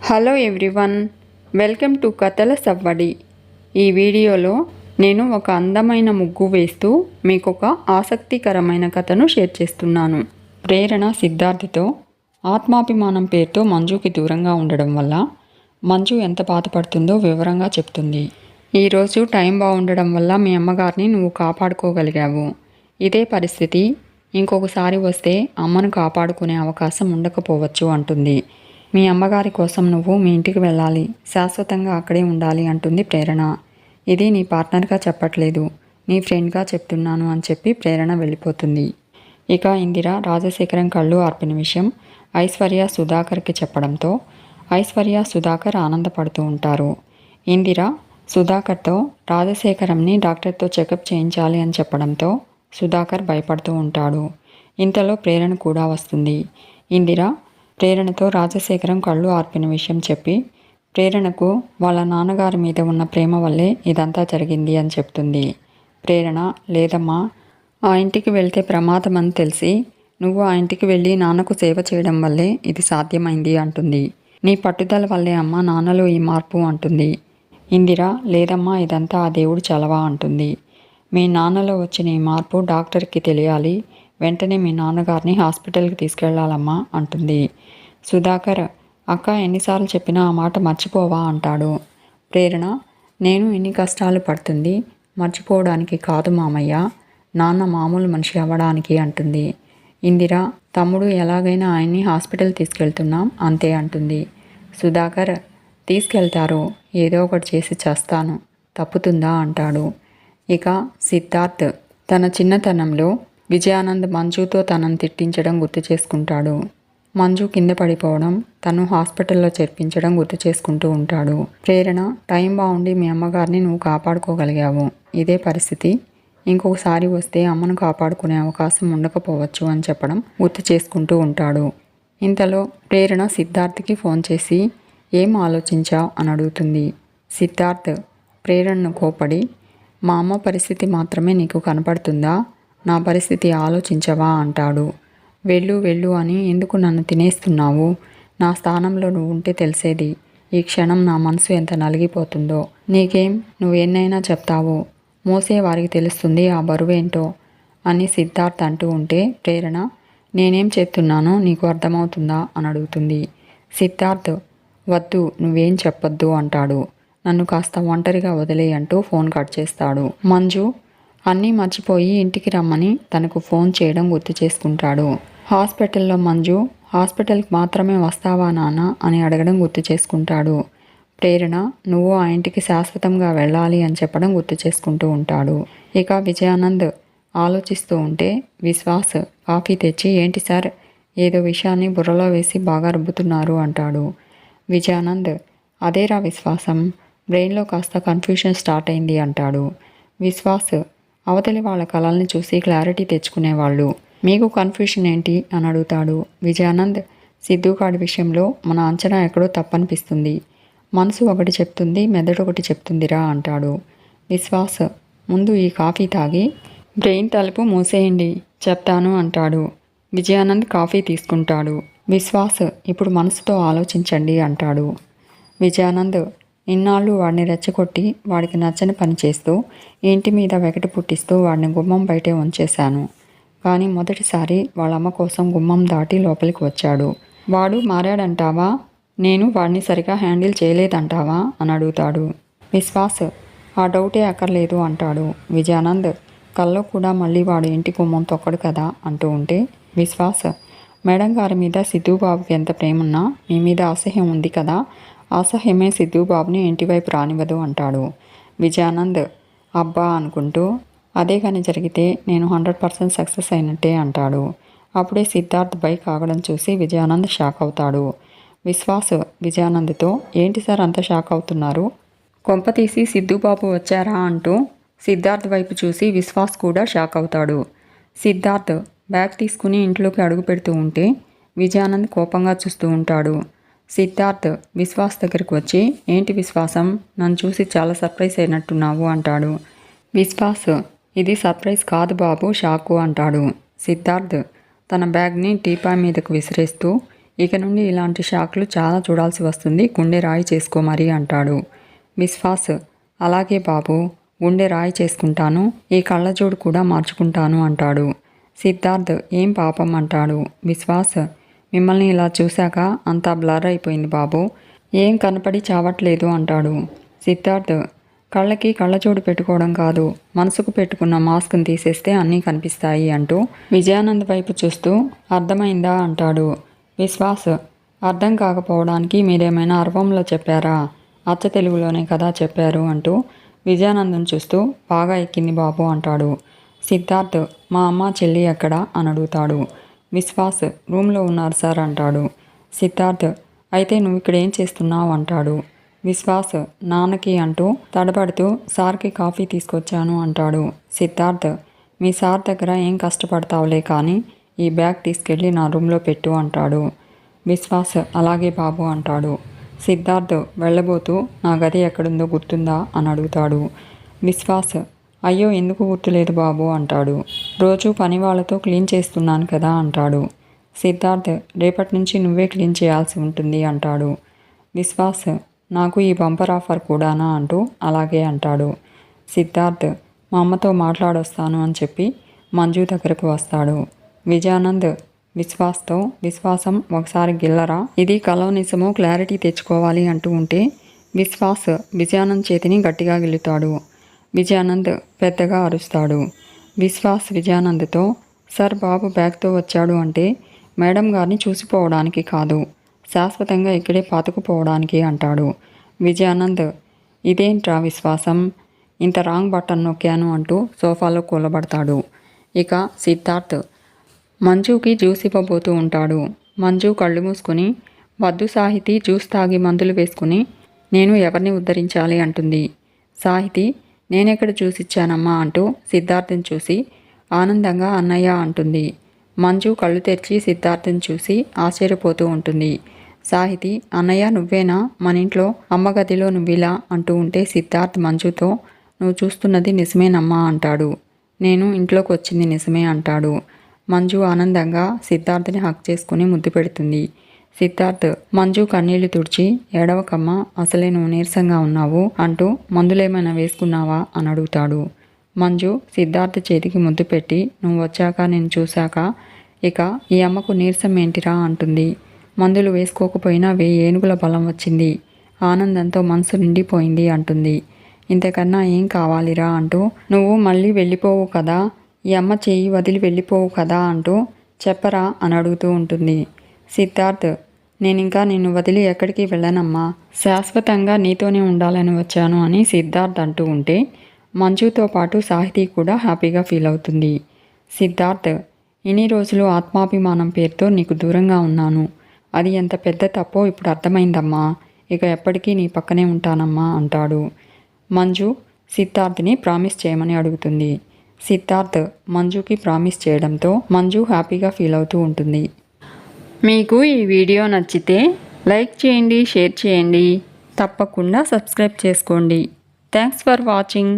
Hello everyone, welcome to కథల సవ్వడి. ఈ వీడియోలో నేను ఒక అందమైన ముగ్గు వేస్తూ మీకు ఒక ఆసక్తికరమైన కథను షేర్ చేస్తున్నాను. ప్రేరణ సిద్ధార్థతో ఆత్మాభిమానం పేరుతో మంజుకి దూరంగా ఉండడం వల్ల మంజు ఎంత బాధపడుతుందో వివరంగా చెప్తుంది. ఈరోజు టైం బాగుండడం వల్ల మీ అమ్మగారిని నువ్వు కాపాడుకోగలిగావు. ఇదే పరిస్థితి ఇంకొకసారి వస్తే అమ్మను కాపాడుకునే అవకాశం ఉండకపోవచ్చు అంటుంది. మీ అమ్మగారి కోసం నువ్వు మీ ఇంటికి వెళ్ళాలి, శాశ్వతంగా అక్కడే ఉండాలి అంటుంది ప్రేరణ. ఇది నీ పార్ట్నర్గా చెప్పట్లేదు, నీ ఫ్రెండ్గా చెప్తున్నాను అని చెప్పి ప్రేరణ వెళ్ళిపోతుంది. ఇక ఇందిర రాజశేఖరం కళ్ళు ఆర్పిన విషయం ఐశ్వర్య సుధాకర్కి చెప్పడంతో ఐశ్వర్య సుధాకర్ ఆనందపడుతూ ఉంటారు. ఇందిర సుధాకర్తో రాజశేఖరంని డాక్టర్తో చెకప్ చేయించాలి అని చెప్పడంతో సుధాకర్ భయపడుతూ ఉంటాడు. ఇంతలో ప్రేరణ కూడా వస్తుంది. ఇందిర ప్రేరణతో రాజశేఖరం కళ్ళు ఆర్పిన విషయం చెప్పి ప్రేరణకు వాళ్ళ నాన్నగారి మీద ఉన్న ప్రేమ వల్లే ఇదంతా జరిగింది అని చెప్తుంది. ప్రేరణ, లేదమ్మా, ఆ ఇంటికి వెళ్తే ప్రమాదం అని తెలిసి నువ్వు ఆ ఇంటికి వెళ్ళి నాన్నకు సేవ చేయడం వల్లే ఇది సాధ్యమైంది అంటుంది. నీ పట్టుదల వల్లే అమ్మ నాన్నలో ఈ మార్పు అంటుంది. ఇందిర, లేదమ్మా, ఇదంతా ఆ దేవుడు చలవా అంటుంది. మీ నాన్నలో వచ్చిన ఈ మార్పు డాక్టర్కి తెలియాలి, వెంటనే మీ నాన్నగారిని హాస్పిటల్కి తీసుకెళ్లాలమ్మా అంటుంది. సుధాకర్, అక్క ఎన్నిసార్లు చెప్పినా ఆ మాట మర్చిపోవా అంటాడు. ప్రేరణ, నేను ఎన్ని కష్టాలు పడుతుంది మర్చిపోవడానికి కాదు మామయ్య, నాన్న మామూలు మనిషి అవ్వడానికి అంటుంది. ఇందిర, తమ్ముడు ఎలాగైనా ఆయన్ని హాస్పిటల్ తీసుకెళ్తున్నాం అంతే అంటుంది. సుధాకర్, తీసుకెళ్తారు, ఏదో ఒకటి చేసి చేస్తాను, తప్పుతుందా అంటాడు. ఇక సిద్ధార్థ్ తన చిన్నతనంలో విజయానంద్ మంజుతో తనను తిట్టించడం గుర్తు చేసుకుంటాడు. మంజు కింద పడిపోవడం, తను హాస్పిటల్లో చేర్పించడం గుర్తు చేసుకుంటూ ఉంటాడు. ప్రేరణ, టైం బాగుండి మీ అమ్మగారిని నువ్వు కాపాడుకోగలిగావు. ఇదే పరిస్థితి ఇంకొకసారి వస్తే అమ్మను కాపాడుకునే అవకాశం ఉండకపోవచ్చు అని చెప్పడం గుర్తు చేసుకుంటూ ఉంటాడు. ఇంతలో ప్రేరణ సిద్ధార్థ్కి ఫోన్ చేసి ఏం ఆలోచించావు అని అడుగుతుంది. సిద్ధార్థ్ ప్రేరణను కోపడి, మా అమ్మ పరిస్థితి మాత్రమే నీకు కనపడుతుందా, నా పరిస్థితి ఆలోచించవా అంటాడు. వెళ్ళు వెళ్ళు అని ఎందుకు నన్ను తినేస్తున్నావు, నా స్థానంలో నువ్వు ఉంటే తెలిసేది ఈ క్షణం నా మనసు ఎంత నలిగిపోతుందో. నీకేం, నువ్వెన్నైనా చెప్తావు, మోసే వారికి తెలుస్తుంది ఆ బరువేంటో అని సిద్ధార్థ్ అంటూ ఉంటే ప్రేరణ, నేనేం చేస్తున్నానో నీకు అర్థమవుతుందా అని అడుగుతుంది. సిద్ధార్థ్, వద్దు, నువ్వేం చెప్పొద్దు అంటాడు. నన్ను కాస్త ఒంటరిగా వదిలేయి అంటూ ఫోన్ కట్ చేస్తాడు. మంజు అన్నీ మర్చిపోయి ఇంటికి రమ్మని తనకు ఫోన్ చేయడం గుర్తు చేసుకుంటాడు. హాస్పిటల్లో మంజు హాస్పిటల్కి మాత్రమే వస్తావా నాన్న అని అడగడం గుర్తు చేసుకుంటాడు. ప్రేరణ, నువ్వు ఆ ఇంటికి శాశ్వతంగా వెళ్ళాలి అని చెప్పడం గుర్తు చేసుకుంటూ ఉంటాడు. ఇక విజయానంద్ ఆలోచిస్తూ ఉంటే విశ్వాస్ కాఫీ తెచ్చి, ఏంటి సార్, ఏదో విషయాన్ని బుర్రలో వేసి బాగా రుబ్బుతున్నారు అంటాడు. విజయానంద్, అదేరా విశ్వాసం, బ్రెయిన్లో కాస్త కన్ఫ్యూషన్ స్టార్ట్ అయింది అంటాడు. విశ్వాస్, అవతలి వాళ్ళ కళల్ని చూసి క్లారిటీ తెచ్చుకునేవాళ్ళు, మీకు కన్ఫ్యూషన్ ఏంటి అని అడుగుతాడు. విజయానంద్, సిద్ధుగాడి విషయంలో మన అంచనా ఎక్కడో తప్పనిపిస్తుంది, మనసు ఒకటి చెప్తుంది, మెదడు ఒకటి చెప్తుందిరా అంటాడు. విశ్వాస్, ముందు ఈ కాఫీ తాగి బ్రెయిన్ తలుపు మూసేయండి, చెప్తాను అంటాడు. విజయానంద్ కాఫీ తీసుకుంటాడు. విశ్వాస్, ఇప్పుడు మనసుతో ఆలోచించండి అంటాడు. విజయానంద్, ఇన్నాళ్ళు వాడిని రెచ్చగొట్టి వాడికి నచ్చని పని చేస్తూ ఇంటి మీద వెగటి పుట్టిస్తూ వాడిని గుమ్మం బయటే ఉంచేశాను, కానీ మొదటిసారి వాళ్ళమ్మ కోసం గుమ్మం దాటి లోపలికి వచ్చాడు. వాడు మారాడంటావా, నేను వాడిని సరిగా హ్యాండిల్ చేయలేదంటావా అని అడుగుతాడు. విశ్వాస్, ఆ డౌటే అక్కర్లేదు అంటాడు. విజయానంద్, కల్లో కూడా మళ్ళీ వాడు ఇంటి గుమ్మం తొక్కడు కదా అంటూ ఉంటే విశ్వాస్, మేడం గారి మీద సిద్ధుబాబుకి ఎంత ప్రేమున్నా మీ మీద అసహ్యం ఉంది కదా, అసహ్యమే సిద్ధుబాబుని ఇంటివైపు రానివ్వదు అంటాడు. విజయానంద్ అబ్బా అనుకుంటూ, అదే కానీ జరిగితే నేను 100% సక్సెస్ అయినట్టే అంటాడు. అప్పుడే సిద్ధార్థ్ బైక్ ఆగడం చూసి విజయానంద్ షాక్ అవుతాడు. విశ్వాస్ విజయానంద్తో, ఏంటి సార్ అంత షాక్ అవుతున్నారు, కొంపతీసి సిద్ధుబాబు వచ్చారా అంటూ సిద్ధార్థ్ వైపు చూసి విశ్వాస్ కూడా షాక్ అవుతాడు. సిద్ధార్థ్ బ్యాగ్ తీసుకుని ఇంట్లోకి అడుగు పెడుతూ ఉంటే విజయానంద్ కోపంగా చూస్తూ ఉంటాడు. సిద్ధార్థ్ విశ్వాస్ దగ్గరికి వచ్చి, ఏంటి విశ్వాసం, నన్ను చూసి చాలా సర్ప్రైజ్ అయినట్టున్నావు అంటాడు. విశ్వాస్, ఇది సర్ప్రైజ్ కాదు బాబు, షాకు అంటాడు. సిద్ధార్థ్ తన బ్యాగ్ని టీపాయ్ మీదకు విసిరేస్తూ, ఇక నుండి ఇలాంటి షాక్లు చాలా చూడాల్సి వస్తుంది, గుండె రాయి చేసుకో మరి అంటాడు. విశ్వాస్ అలాగే బాబు, గుండె రాయి చేసుకుంటాను, ఈ కళ్ళజోడు కూడా మార్చుకుంటాను అంటాడు. సిద్ధార్థ్ ఏం పాపం అంటాడు. విశ్వాస్ మిమ్మల్ని ఇలా చూశాక అంతా బ్లర్ అయిపోయింది బాబు, ఏం కనపడి చావట్లేదు అంటాడు. సిద్ధార్థ్ కళ్ళకి కళ్ళజోడు పెట్టుకోవడం కాదు, మనసుకు పెట్టుకున్న మాస్క్ని తీసేస్తే అన్నీ కనిపిస్తాయి అంటూ విజయానంద్ వైపు చూస్తూ అర్థమైందా అంటాడు. విశ్వాస్ అర్థం కాకపోవడానికి మీరేమైనా అర్వంలో చెప్పారా, అచ్చ తెలుగులోనే కదా చెప్పారు అంటూ విజయానందం చూస్తూ బాగా ఎక్కింది బాబు అంటాడు. సిద్ధార్థ్ మా అమ్మ చెల్లి ఎక్కడ అని అడుగుతాడు. విశ్వాస్ రూమ్లో ఉన్నారు సార్ అంటాడు. సిద్ధార్థ్ అయితే నువ్వు ఇక్కడ ఏం చేస్తున్నావు అంటాడు. విశ్వాస్ నాన్నకి అంటూ తడబడుతూ సార్కి కాఫీ తీసుకొచ్చాను అంటాడు. సిద్ధార్థ్ మీ సార్ దగ్గర ఏం కష్టపడతావులే కానీ ఈ బ్యాగ్ తీసుకెళ్ళి నా రూమ్లో పెట్టు అంటాడు. విశ్వాస్ అలాగే బాబు అంటాడు. సిద్ధార్థ్ వెళ్ళబోతూ నా గది ఎక్కడుందో గుర్తుందా అని అడుగుతాడు. విశ్వాస్ అయ్యో ఎందుకు గుర్తులేదు బాబు అంటాడు. రోజు పని వాళ్ళతో క్లీన్ చేస్తున్నాను కదా అంటాడు. సిద్ధార్థ్ రేపటి నుంచి నువ్వే క్లీన్ చేయాల్సి ఉంటుంది అంటాడు. విశ్వాస్ నాకు ఈ బంపర్ ఆఫర్ కూడానా అంటూ అలాగే అంటాడు. సిద్ధార్థ్ మా అమ్మతో మాట్లాడొస్తాను అని చెప్పి మంజు దగ్గరకు వస్తాడు. విజయానంద్ విశ్వాస్తో విశ్వాసం ఒకసారి గిల్లరా, ఇది కలో నిజమో క్లారిటీ తెచ్చుకోవాలి అంటూ ఉంటే విశ్వాస్ విజయానంద్ చేతిని గట్టిగా గిల్లుతాడు. విజయానంద్ పెద్దగా అరుస్తాడు. విశ్వాస్ విజయానంద్తో సార్ బాబు బ్యాగ్తో వచ్చాడు అంటే మేడం గారిని చూసిపోవడానికి కాదు, శాశ్వతంగా ఇక్కడే పాతుకుపోవడానికి అంటాడు. విజయానంద్ ఇదేంట్రా విశ్వాసం, ఇంత రాంగ్ బటన్ నొక్కాను అంటూ సోఫాలో కూలబడతాడు. ఇక సిద్ధార్థ్ మంజుకి జ్యూస్ ఇవ్వబోతూ ఉంటాడు. మంజు కళ్ళు మూసుకుని వద్దు సాహితి జ్యూస్ తాగి మందులు వేసుకుని నేను ఎవరిని ఉద్ధరించాలి అంటుంది. సాహితి నేనెక్కడ జ్యూస్ ఇచ్చానమ్మా అంటూ సిద్ధార్థని చూసి ఆనందంగా అన్నయ్య అంటుంది. మంజు కళ్ళు తెరిచి సిద్ధార్థని చూసి ఆశ్చర్యపోతూ ఉంటుంది. సాహితి అన్నయ్య నువ్వేనా, మన ఇంట్లో అమ్మ గదిలో నువ్విలా అంటూ ఉంటే సిద్ధార్థ్ మంజుతో నువ్వు చూస్తున్నది నిజమేనమ్మా అంటాడు. నేను ఇంట్లోకి వచ్చింది నిజమే అంటాడు. మంజు ఆనందంగా సిద్ధార్థని హక్ చేసుకుని ముద్దు పెడుతుంది. సిద్ధార్థ్ మంజు కన్నీళ్లు తుడిచి ఏడవకమ్మ, అసలే నువ్వు నీరసంగా ఉన్నావు అంటూ మందులేమైనా వేసుకున్నావా అని అడుగుతాడు. మంజు సిద్ధార్థ్ చేతికి ముద్దు పెట్టి నువ్వు వచ్చాక నేను చూశాక ఇక ఈ అమ్మకు నీరసం ఏంటిరా అంటుంది. మందులు వేసుకోకపోయినా 1000 ఏనుగుల బలం వచ్చింది, ఆనందంతో మనసు నిండిపోయింది అంటుంది. ఇంతకన్నా ఏం కావాలిరా అంటూ నువ్వు మళ్ళీ వెళ్ళిపోవు కదా, ఈ అమ్మ చేయి వదిలి వెళ్ళిపోవు కదా అంటూ చెప్పరా అని అడుగుతూ ఉంటుంది. సిద్ధార్థ్ నేనింకా నిన్ను వదిలి ఎక్కడికి వెళ్ళనమ్మా, శాశ్వతంగా నీతోనే ఉండాలని వచ్చాను అని సిద్ధార్థ్ అంటూ ఉంటే మంజుతో పాటు సాహితీ కూడా హ్యాపీగా ఫీల్ అవుతుంది. సిద్ధార్థ్ ఇన్ని రోజులు ఆత్మాభిమానం పేరుతో నీకు దూరంగా ఉన్నాను, అది ఎంత పెద్ద తప్పో ఇప్పుడు అర్థమైందమ్మా, ఇక ఎప్పటికీ నీ పక్కనే ఉంటానమ్మా అంటాడు. మంజు సిద్ధార్థ్ని ప్రామిస్ చేయమని అడుగుతుంది. సిద్ధార్థ్ మంజుకి ప్రామిస్ చేయడంతో మంజు హ్యాపీగా ఫీల్ అవుతూ ఉంటుంది. మీకు ఈ వీడియో నచ్చితే లైక్ చేయండి, షేర్ చేయండి, తప్పకుండా సబ్స్క్రైబ్ చేసుకోండి. Thanks for watching.